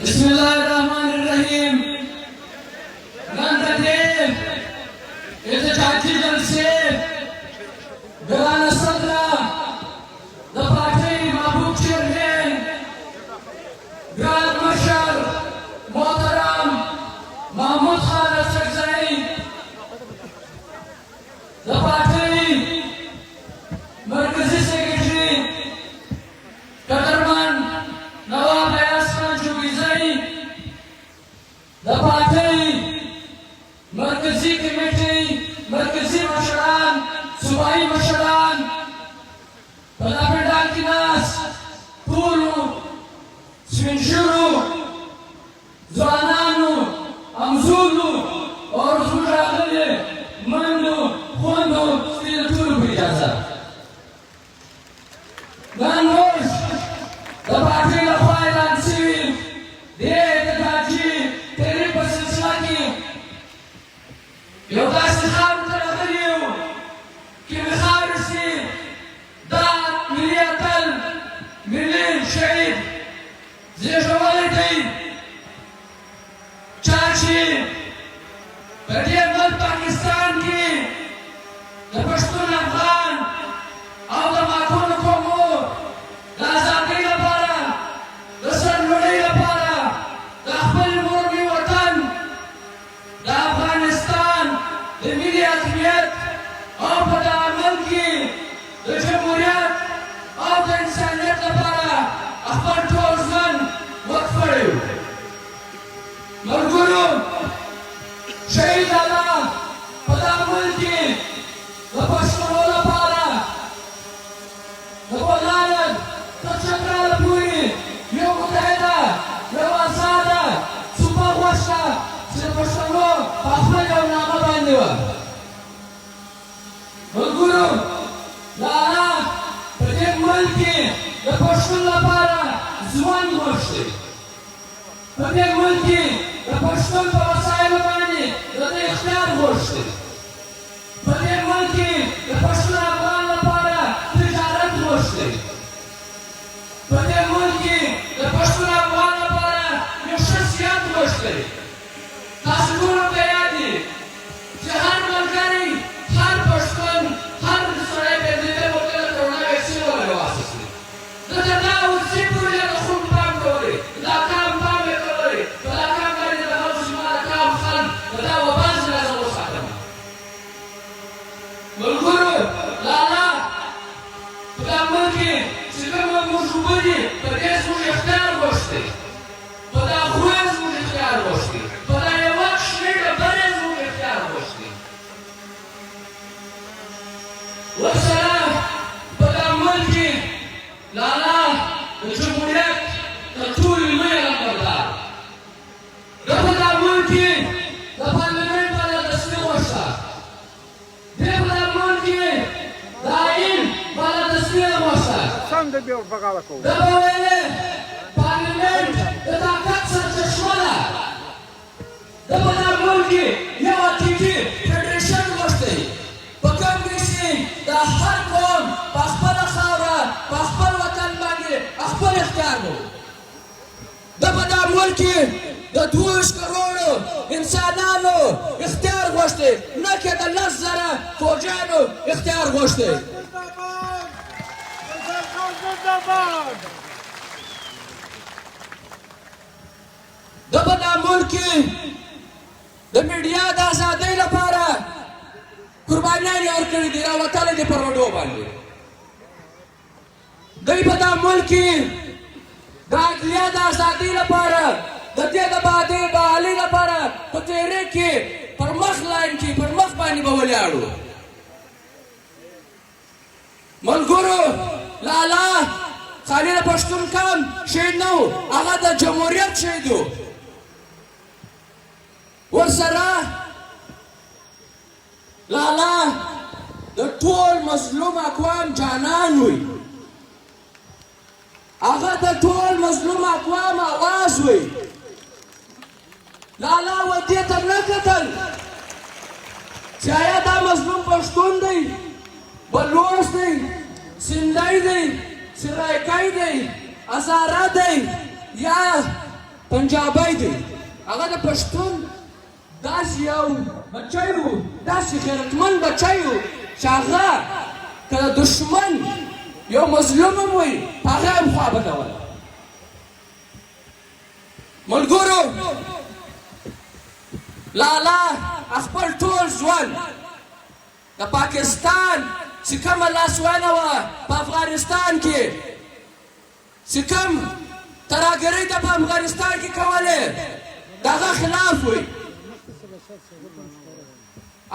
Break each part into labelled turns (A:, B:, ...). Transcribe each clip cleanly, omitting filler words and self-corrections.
A: बिस्मिल्लाहिर्रहमानिर्रहीम। नंददेव इत्तेजाजी जलसे गराना सदरा दफाटे महबूब चेयरमैन ग्रांड मार्शल मोहतरम महमूद खान असरजई दफाटे मरकजी सेक्रेटरी कदरमन नवाब अयाज खान चुगीजई दफाटे मरकजी कमेटी मरकजी मशरान सूबाई मशरान पंडाल की नास पूर्व स्विंशुरु ज़वानानु अमज़ूलु और ज़ुरागले मंडु खुंडु स्टील टूर भी जाता गानोश दफाटे लफ़ाइलान सिविल दे इत्तेजाजी तेरे सिलसिला की योगास खाम तरगरियो कि बिखारसी दा मिलियतल मिलियन शहीद जेशवालिटी चाची बदियमल पाकिस्तान की पश्तून अफगान और दमाकों को मो दाज़ाती लपारा दसन लड़ाई लपारा दाखिल मुर्गी वतन दा अफगानिस्तान मिली अहमियत और बदामल की जमहूरियत और इंसानियत लपारा अखबार टोजन वक्त पड़े मरगुरु शहीद आला बदामल की लपश्तों लपारा लपलायत तचक्राल पूरी यो मुतहदा यो आसादा सुपर वस्ता सिर्फश्तों पाखला जाओ नामा बांधेवा मरगुरु लाला प्रत्येक मुल्की लपश्तों लपारा जुबान घोषते प्रत्येक मुल्की लपश्तों पवसायल बानी लते इख्तियार घोषते प्रत्येक मुल्की लपश्तों अफगान लपारा तिजारत घोषते प्रत्येक मुल्की लपश्तों अफगान लपारा शख्सियत घोषते तासुर तैयारी जहान मलकारी हर पश्तून हर सराय पे दिले बोले कोरोना वैक्सीन वाले वासिस तो जब उसी पूरे का खून पाम करे लाकाम पाम करे तो लाकाम करे जब हम उसमें लाकाम खान बता वो बाज ना सब साथ में मुल्कुरो लाला बदामल की सिर्फ वो मुझुबरी प्रदेश में इख्तियार बस्ते बदा खुएज में इख्तियार बस्ते बदा ये वक्त शेड बरेज में इख्तियार बस्ते वसलाम बदामल की लाला जमहूरियत तूल में लंबा बदामल की पार्लियामेंट वाला दस्ते वस्ता बदामल की लाइन वाला दस्ते वस्ता
B: Sam de bior bagala ko.
A: दबावेले पार्लियामेंट ताकत सर चश्माला बदामल की ये वाटिकी फेडरेशन वस्ते पकड़ किसी दा हर कौम पासपर खावरा पासपर वतन बांगे अखबर इख्तियार हो बदामल की दा 2 करोड़ इंसानानो इख्तियार वस्ते न के दा 10 जरा फौजानो इख्तियार वस्ते बदामल की दा मीडिया दा आजादी लपारा कुर्बानियां और करी दी रावताले दे परवडो बांगे दई बदामल की गागलिया दा आजादी लपारा दते दा बादे बाली लपारा तो तेरे की परमख लाइन की परमख पानी बवले आड़ो मलगुरु लाला खाली पश्तून काम शहीद नौ आगा दा जमहूरियत शहीदो वरसरा लाला द टोल मजलूम अक़वाम जानन हुई आगा द टोल मजलूम अक़वाम आवाज हुई لالا و دې ته نه کتل چې آیا دا مظلوم پښتون دی بلوچ دی سندی دی سرایکی دی هزاره دی یا پنجابی دی هغه د پښتون داسې یو بچی و داسې غیرتمند بچی و چې هغه که د دښمن یو مظلوم هم وي هغه هم خوا بدوله ملګرو لالا خپل ټول ژوند د پاکستان چې کومه لاسوهنه وه په افغانستان کې چې کوم ترهګرۍ ته په افغانستان کې کولې د هغه خلاف وي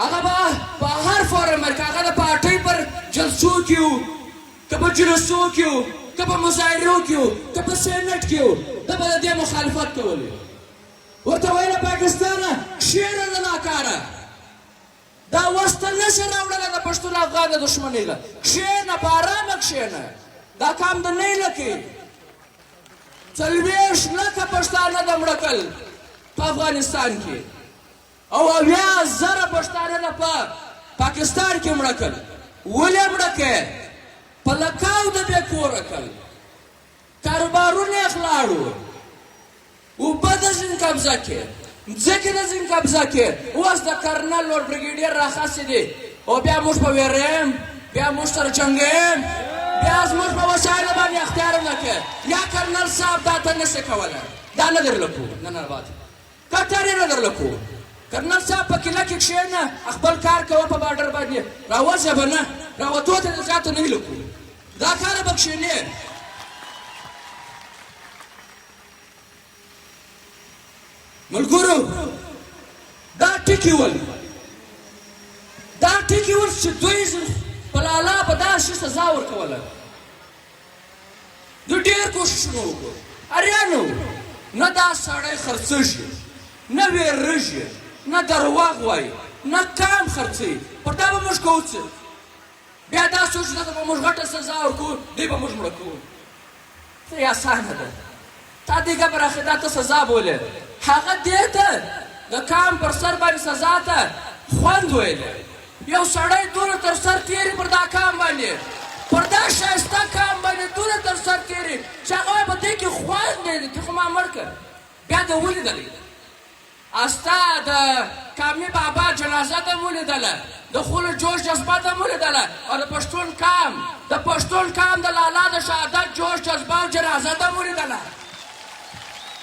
A: هغه به په هر فورم کې هغه د پارټۍ پر جلسو کې و که په جلسو کې و که په مظاهرو کې و که په سینټ کې و ده به د دې مخالفت کولی ورته ویله پاکستانه کښېنه د ناکاره دا وس ته نشي راوړلی د پښتون افغان د دښمنۍ له کښېنه په ارامه کښېنه دا کام د نه لکې 40 لکه پښتانه د مړه کړل په افغانستان کې او 80,000 پښتانه په پاکستان کې مړه کړل ولې مړه کړې په لکاو د بې کوره کړل کاروبارونه یې خلاړو اوبه د ځین قبضه کې ځمکې د ځین قبضه کې اوس د کرنل لوړ بریګیډیر راخاصې دي او بیا موږ په ویریم بیا موږ سره جنګیم بیا زموږ په وسایلو باندې اختیارونه کوي یا کرنل صاحب دا ته نشي کولی دا نه درله کوو نن بعد کټر یې نه درله کوو کرنل صاحب په کیله کې کښېنه خپل کار کوه په باډر باندې راوځه به نه راوتو ته د زیاتو نه هیله کوو دا کاره به کښېنې ملګرو دا ټکي ول چې دوی په لالا په دغه شي سزا ورکوله دوی ډېر کوښښونه وکړو اریانو نه دا سړی خرڅېږي نه ویرېږي نه درواغ وایي نه کام خرڅوي پر دا به موږ کوو څه بیا دا سوچ دته به موږ غټه سزا ورکوو دوی به موږ مړه کوو څه اسانه ده تا دې ګبره دا ته سزا بولې هغه دې ته د کام پر سر باندې سزا ته خوند ویلی یو سړی دونه تر سر تېري پر دا کام باندې پر دا ښایسته کام باندې دونه تر سر تېري چې هغه وایي په دې کې خوند دی ته خو ما مړ کړ بیا دې ولیدلی ستا د کامي بابا جنازه ته مو ولیدله د خلو جوش جذبه ته مو ولیدله او د پښتون کام د لالا د شهادت جوش جذبه او جنازه ته مو ولیدله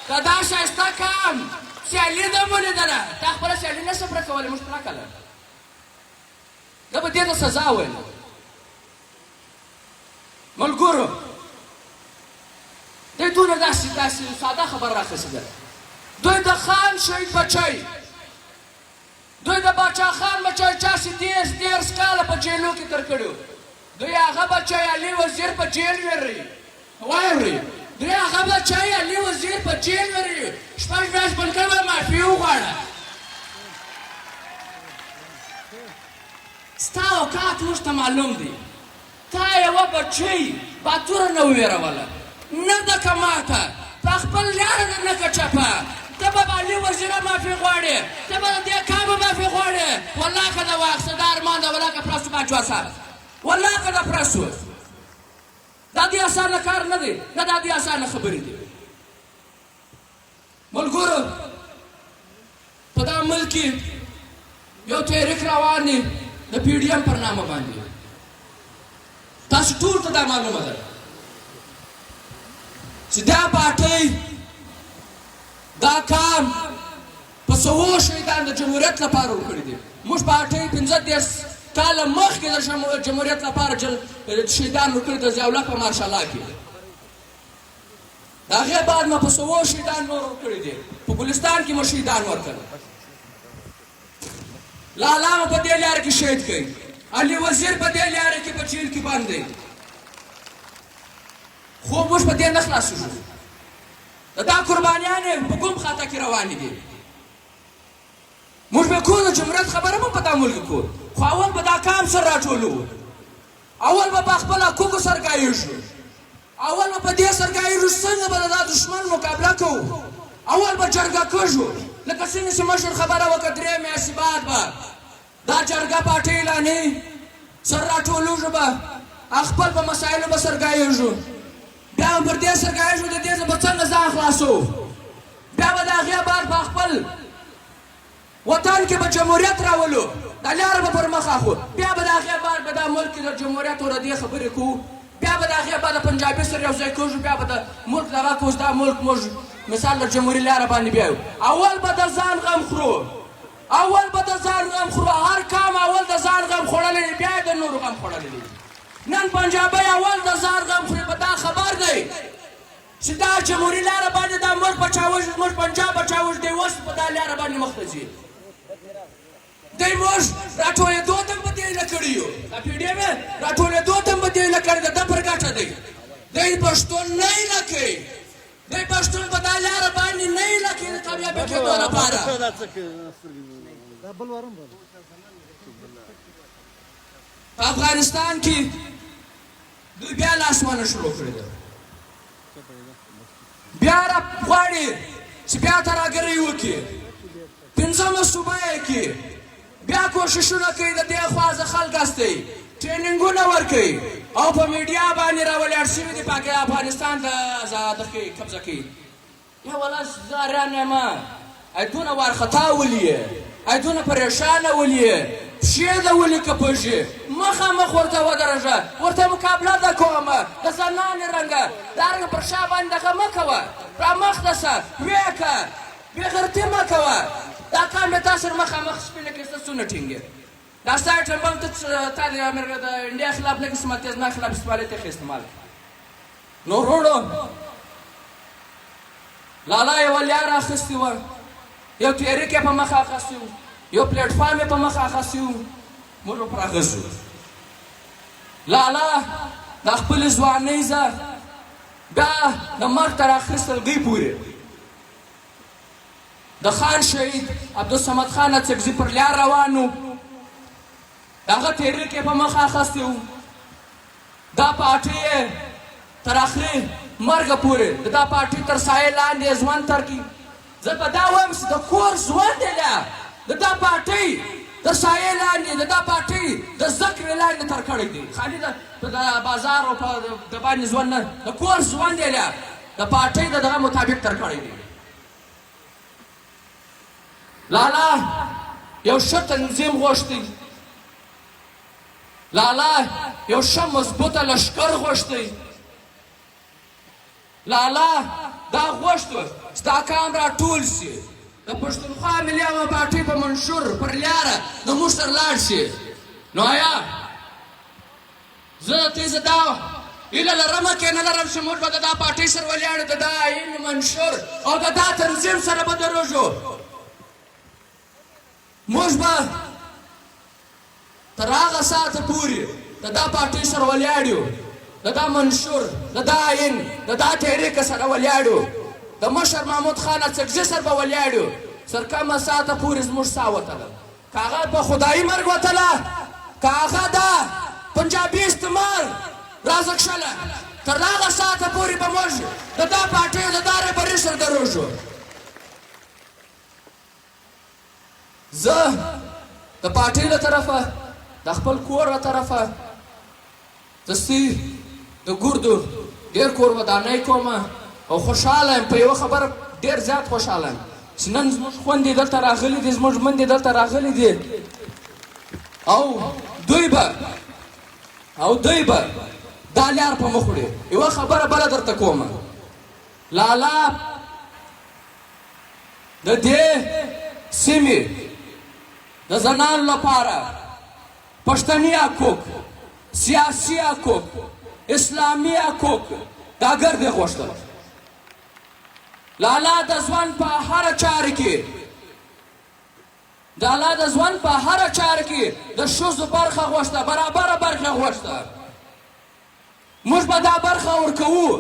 A: د دا ښایسته کام سیالي ته مو ولیدله تا خپله سیالي نه شي پوره کولی موږ پوره کړله ده به دې ته سزا ویله ملګرو دوی دونه داسې ساده خبره راخیستې ده دوی د خان شهید بچی دوی د باچا خان بچی چاسې 10 کاله په جیلو کې تېر کړي دوی هغه بچی علي وزیر په جیل واورئ دوی هغه بچی علي وزیر په جیل ویروي 6 میاشتې بلکې به معافي وغواړه ستا اوقات موږ ته معلوم دی تا یوه بچی باتوره نه وویروله نه ده که ماته په خپل لاره ده نه که چپه ته به علي وزیره معافي غواړې ته به د دې کامه معافي غواړې والله که ده واخیسته دا ارمان ده والله که پوره سو باچا صاحب والله که ده پوره سو دا دې اسانه کار نه دی نه دا دې اسانه خبرې دي ملګرو په دا ملک کې یو تحریک روان دی د پی ډي ایم پر نامه باندې تاسو ټول ته دا معلومه ده چې دا پارټۍ دا کام په سوو شهیدان د جمهوریت لپاره وکړي دي موږ پارټۍ 15 کاله مخکې د جمهوریت لپاره شهیدان ورکړي د ضیاءالله په مارشالا کې د هغې بعد مو په سوو شهیدان نور ورکړي دي په ګلستان کې مو شهیدان ورکړل لالا مو په دې لاره کې شهید کړي علي وزیر په دې لاره کې په جیل کې بند دی خو موږ په دې نه خلاصېږو د دا قربانیانې په کوم خطه کې روانې دي موږ به کوو د جمهوریت خبره به په دا ملک کوو خو اول به دا کام سر راټولو اول به په خپل حقوقو سرګایږو اول به په دې سرګایږو څنګه به د دا دښمن مقابله کوو اول به جرګه کېږو لکه څنګه چې مشر خبره وکړه 3 میاشتې بعد به دا جرګه پارټۍ اعلانوي سر راټولېږو به خپل په مسایلو به سرګایېږو بیا هم پر دې سرګایېږو د دې نه به څنګه ځان خلاصوو بیا به د هغې بعد په خپل وطن کې به جمهوریت راولو دا لاره به پر مخ اخو بیا به د هغې بعد به دا ملک کې د جمهوریت او د دې خبرې کوو بیا به د هغې بعد د پنجابي سره یو ځای کېږو بیا به د ملک دغه کوو دا ملک موږ مثال د جمهوري لاره باندې بیایو اول به د ځان غم خورو اول به د ځان غم خورو هر کام اول د ځان غم خوړلی دی بیا د نورو غم خوړلی دی نن پنجابی اول د ځان غم خوري په دا خبر دی چې دا جمهوري لاره باندې دا ملک به چاوږي زموږ پنجاب به چاوږي دی اوس په دا لاره باندې مخ ته ځي دی موږ راټولېدو ته هم په دې نه کړي یو دا پیډۍ مې راټولېدو ته هم په دې نه کړي د ده پر ګټه دی دی پښتون نه ایله کوي دی پښتون په دا لاره باندې نه ایله کوي د کامیابي کېدو لپاره په افغانستان کې دوی بیا لاسوانه شروع کړې ده بیا غواړي چې بیا ترهګرۍ وکړي 5مه صوبه یې کړي بیا کوششونه کوي د دې خوا د خلک هستئ ټریننګونه ورکوي او په میډیا باندې راولاړ شوي دي په افغانستان د قبضه کوي یا والله زه حیران یم ای دونه وارخطا ولي یې ای دونه پریشانه ولي یې پښې ده ولي که پږې مخامخ ورته ودرېږه ورته مقابله ده کومه د زنانې رنګه دارنګه پر شا باندې دغه مه کوه رامخته شه ویې که بېغیرتي مه کوه دا کام د تا سره مخامخ سپینه کړي ته څونه ټینګې دا ستا ایټم بم ته تا د انډیا خلاف نه استعمال کړې زما خلاف استعمال یې ته استعمال نو وروڼو لالا یوه لیاره اخیستې وه یو تحریک یې په مخه اخیستی و یو پلیټفارم یې په مخه اخیستی و موږ به پر اخیستو لالا د خپلې ځوانۍ زه بیا د مرګ تر اخیستلګۍ پورې د خان شهید عبدالصمد خان اڅکزي پر لار روان و د هغه تحریک یې په مخه اخیستی و دا پارټۍ یې تر آخري مرګه پورې د دا پارټۍ تر سایې لاندې ژوند تېر کړي زه به دا وایم چې د کور ژوند دی د دا پارټۍ د سایې لاندې د دا پارټۍ د زده کړې لاندې تېر کړی دی خالي په د بازار او په د باندې ژوند نه د کور ژوند دی د پارټۍ د دغه مطابق تېر کړی دی لالا یو ښه تنظیم غوښتی لالا یو ښه مضبوطه لښکر غوښتی لالا دا غوښتو چې دا کام راټول شي د پښتونخوا ملي عوامي پارټۍ په منشور پر لاره د موږ سره لاړ شي نو آیا زه تیزه دا هیله لرمه که نه لرم چې موږ به د دا پارټۍ سره ولاړو د دا عین منشور او د دا تنظیم سره به دروږو موږ به تر هغه ساعته پورې د دا پارټۍ سره ولاړ یو د دا منشور د دا عین د دا تحریک سره ولاړ یو د مشر محمود خان اڅکزي سره به ولاړ یو تر کومه ساعته پورې زموږ ساه وتله که هغه په خدایي مرګ وتله که هغه دا پنجابي استعمال رازکشله تر هغه ساعته پورې به موږ د دا پارټۍ د دا رهبري سره دروږو زه د پارټۍ له طرفه د خپل کور له طرفه دستي د ګردو ډېر کور ودانۍ کومه او خوشحاله یم په یوه خبره ډېر زیات خوشحاله یم چې نن زموږ خویندې دلته راغلي دي زموږ میندې دلته راغلي دي او دوی به دا لار په مخ وړي یوه خبره بله درته کومه لالا د دې سیمې د زنانو لپاره پښتني حقوق سیاسي حقوق اسلامي حقوق دا ګردې غوښتل لالا د ژوند په هره چاره کې لالا د ژوند په هره چاره کې د ښځو برخه غوښته برابره برخه غوښته موږ به دا برخه ورکوو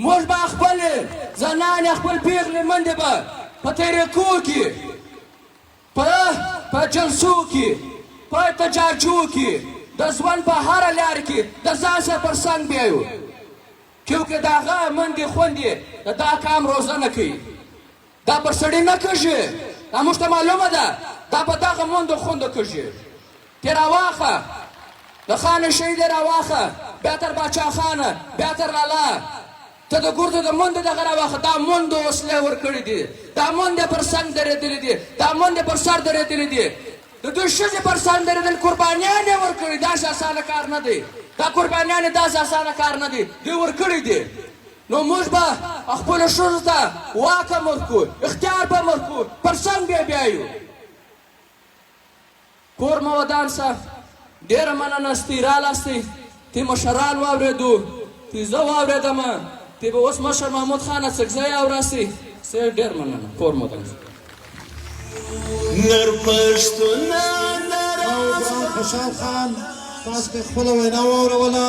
A: موږ به خپلې زنانې خپل پیغلې میندې به په تحریکو کې په جلسو کې په احتجاجو کې د ژوند په هره لاره کې د ځان سره پر څنګ بیایو کیونکې د هغه میندې خویندې د دا کام روزنه کوي دا پر سړي نه کېږي دا موږ ته معلومه ده دا په دغه موندو خوندو کېږي تې راواخه د خان شهید راواخه بیا تر باچا خانه بیا تر لالا ته د ګردو د موندو دغه راواخه دا موندو وسلې ورکړي دي دا موندې پر څنګ درېدلي دي دا موندې پر سر درېدلي دي د دوی ښځې پر سر درېدل قربانیان یې ورکړي داسې اسانه کار نه دی دا قربانیان یې داسې اسانه کار نه دی دوی ورکړي دي نو موږ به خپلو ښځو ته واک هم ورکړو اختیار به هم ورکړو پر څنګ به یې بیایو کور مو ودان شه ډېره مننه ستې رالاستئ تی مشران واورېدو تی زه واورېدم تی به اوس مشر محمود خان اڅکزی اوراسئ سه ډېر مننه کور مو ودان شه
B: نر پښتونه
C: خوشحال خان تاسو خپله وینا واوروله